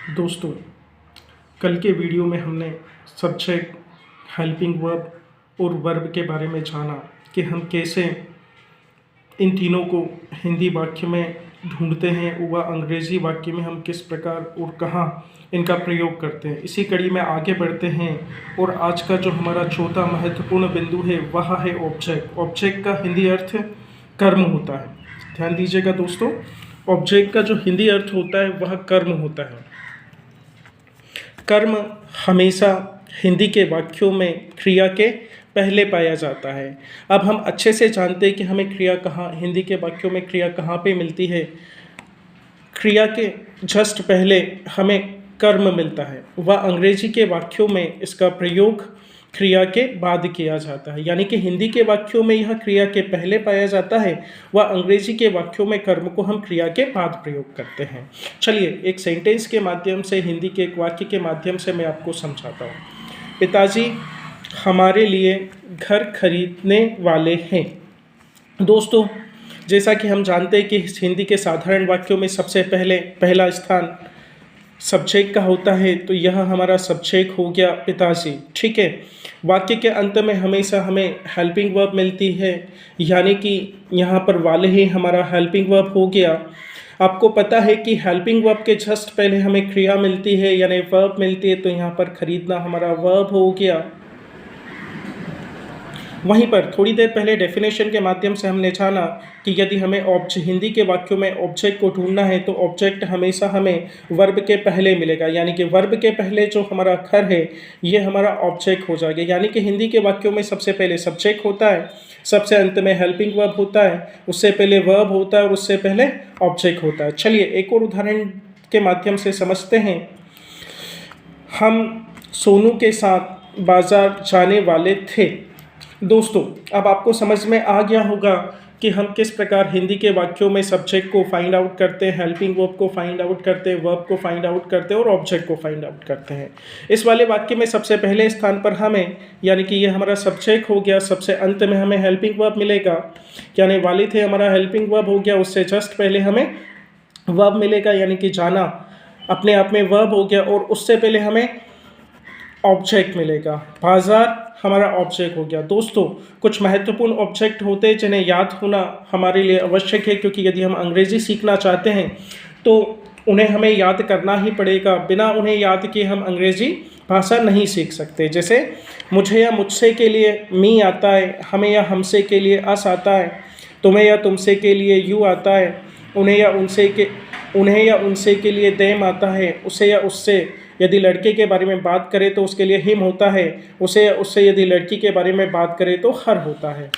दोस्तों, कल के वीडियो में हमने सब्जेक्ट, हेल्पिंग वर्ब और वर्ब के बारे में जाना कि हम कैसे इन तीनों को हिंदी वाक्य में ढूंढते हैं व अंग्रेज़ी वाक्य में हम किस प्रकार और कहाँ इनका प्रयोग करते हैं। इसी कड़ी में आगे बढ़ते हैं और आज का जो हमारा चौथा महत्वपूर्ण बिंदु है वह है ऑब्जेक्ट। ऑब्जेक्ट का हिंदी अर्थ कर्म होता है। ध्यान दीजिएगा दोस्तों, ऑब्जेक्ट का जो हिंदी अर्थ होता है वह कर्म होता है। कर्म हमेशा हिंदी के वाक्यों में क्रिया के पहले पाया जाता है। अब हम अच्छे से जानते हैं कि हमें क्रिया कहाँ, हिंदी के वाक्यों में क्रिया कहाँ पे मिलती है। क्रिया के जस्ट पहले हमें कर्म मिलता है। वह अंग्रेजी के वाक्यों में इसका प्रयोग क्रिया के बाद किया जाता है, यानी कि हिंदी के वाक्यों में यह क्रिया के पहले पाया जाता है, वह अंग्रेजी के वाक्यों में कर्म को हम क्रिया के बाद प्रयोग करते हैं। चलिए एक सेंटेंस के माध्यम से, हिंदी के एक वाक्य के माध्यम से मैं आपको समझाता हूँ। पिताजी हमारे लिए घर खरीदने वाले हैं। दोस्तों, जैसा कि हम जानते हैं कि हिंदी के साधारण वाक्यों में सबसे पहला स्थान सब्जेक्ट का होता है, तो यह हमारा सब्जेक्ट हो गया पिताजी। ठीक है, वाक्य के अंत में हमेशा हमें हेल्पिंग वर्ब मिलती है, यानी कि यहाँ पर वाले ही हमारा हेल्पिंग वर्ब हो गया। आपको पता है कि हेल्पिंग वर्ब के जस्ट पहले हमें क्रिया मिलती है, यानी वर्ब मिलती है, तो यहाँ पर खरीदना हमारा वर्ब हो गया। वहीं पर थोड़ी देर पहले डेफिनेशन के माध्यम से हमने जाना कि यदि हमें हिंदी के वाक्यों में ऑब्जेक्ट को ढूंढना है तो ऑब्जेक्ट हमेशा हमें वर्ब के पहले मिलेगा, यानी कि वर्ब के पहले जो हमारा घर है ये हमारा ऑब्जेक्ट हो जाएगा। यानी कि हिंदी के वाक्यों में सबसे पहले सब्जेक्ट होता है, सबसे अंत में हेल्पिंग वर्ब होता है, उससे पहले वर्ब होता है और उससे पहले ऑब्जेक्ट होता है। चलिए एक और उदाहरण के माध्यम से समझते हैं। हम सोनू के साथ बाजार जाने वाले थे। दोस्तों, अब आपको समझ में आ गया होगा कि हम किस प्रकार हिंदी के वाक्यों में सब्जेक्ट को फाइंड आउट करते हैं, हेल्पिंग वर्ब को फाइंड आउट करते हैं, वर्ब को फाइंड आउट करते हैं और ऑब्जेक्ट को फाइंड आउट करते हैं। इस वाले वाक्य में सबसे पहले स्थान पर हमें, यानी कि ये हमारा सब्जेक्ट हो गया, सबसे अंत में हमें हेल्पिंग वर्ब मिलेगा, यानी वाले थे हमारा हेल्पिंग वर्ब हो गया, उससे जस्ट पहले हमें वर्ब मिलेगा, यानी कि जाना अपने आप में वर्ब हो गया, और उससे पहले हमें ऑब्जेक्ट मिलेगा। बाजार हमारा ऑब्जेक्ट हो गया। दोस्तों, कुछ महत्वपूर्ण ऑब्जेक्ट होते हैं जिन्हें याद होना हमारे लिए आवश्यक है, क्योंकि यदि हम अंग्रेजी सीखना चाहते हैं तो उन्हें हमें याद करना ही पड़ेगा। बिना उन्हें याद किए हम अंग्रेजी भाषा नहीं सीख सकते। जैसे मुझे या मुझसे के लिए मी आता है, हमें या हमसे के लिए अस आता है, तुम्हें या तुमसे के लिए यू आता है, उन्हें या उनसे के लिए देम आता है, उसे या उससे यदि लड़के के बारे में बात करें तो उसके लिए हिम होता है, उसे या उससे यदि लड़की के बारे में बात करें तो हर होता है।